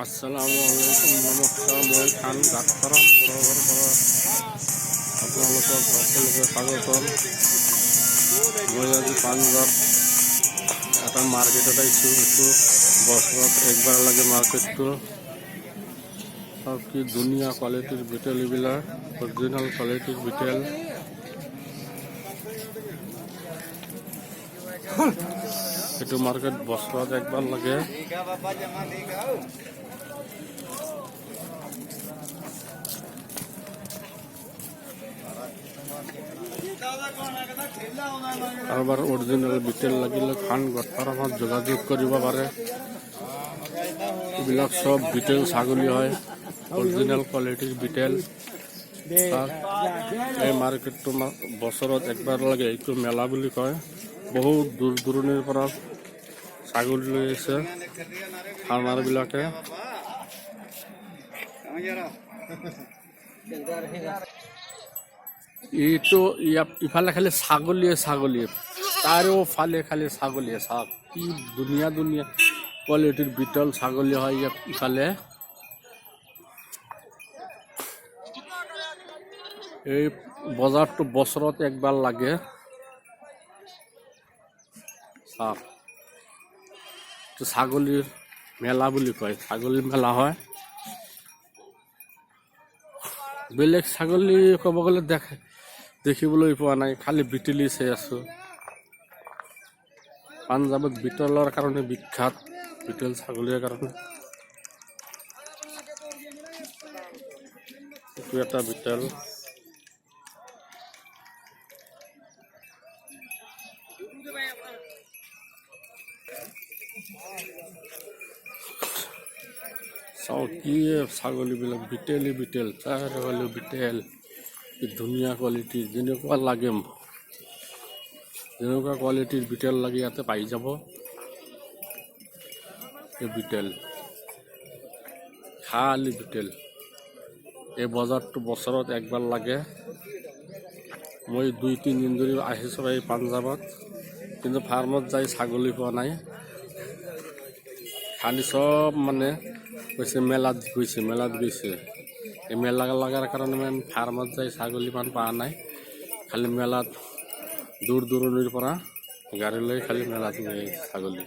Assalamualaikum, নমস্কাৰ। মই খান গাঁতপাৰাম ঘৰৰ পৰা আপোনালোকক সকলোকে স্বাগতম। মই আজি পাঞ্জাৱ এটা মাৰ্কেটত আহিছোঁ। এইটো বছৰত একবাৰ লাগে মাৰ্কেটটো। আৰু কি ধুনীয়া কোৱালিটিৰ বিটেল, এইবিলাক অৰিজিনেল কোৱালিটিৰ বিটেল। এইটো মাৰ্কেট বছৰত একবাৰ লাগে। কাৰোবাৰ অৰিজিনেল বিটেল লাগিলে খান গাঁতপাৰামত যোগাযোগ কৰিব পাৰে। এইবিলাক সব বিটেল ছাগলী হয়, অৰিজিনেল কোৱালিটিৰ বিটেল। এই মাৰ্কেটটো বছৰত একবাৰ লাগে। এইটো মেলা বুলি কয়। বহুত দূৰ দূৰণিৰ পৰা ছাগলী লৈ আহিছে ফাৰ্মাৰবিলাকে। এইটো ইফালে খালি ছাগলীয়ে তাৰো ফালে খালি ছাগলীয়ে। চাওক কি ধুনীয়া ধুনীয়া কোৱালিটিৰ বিটল ছাগলী হয় ইয়াত। ইফালে এই বজাৰটো বছৰত একবাৰ লাগে। চাওক এইটো ছাগলীৰ মেলা বুলি কয়, ছাগলীৰ মেলা হয়। বেলেগ ছাগলী ক'ব গ'লে দেখিবলৈ পোৱা নাই, খালি বিটেলি চাই আছোঁ। পাঞ্জাৱত বিটেলৰ কাৰণে বিখ্যাত, বিটেল ছাগলীৰ কাৰণে। এইটো এটা বিটেল। চাওক কি ছাগলীবিলাক বিটেল চাৰিওফালে বিটেল। কি ধুনীয়া কোৱালিটি, যেনেকুৱা লাগে যেনেকুৱা কোৱালিটিৰ বিটেল লাগে ইয়াতে পাই যাব। এই বিটেল খালি বিটেল। এই বজাৰটো বছৰত একবাৰ লাগে। মই 2-3 দিন ধৰি আহিছোঁ এই পাঞ্জাৱত, কিন্তু ফাৰ্মত যাই ছাগলী পোৱা নাই। খালি সব মানে গৈছে মেলাত গৈছে। এই মেলা লগাৰ কাৰণে মানে ফাৰ্মত যাই ছাগলী ইমান পোৱা নাই। খালি মেলাত দূৰ দূৰণিৰ পৰা গাড়ী লৈ খালি মেলাত গৈ ছাগলী।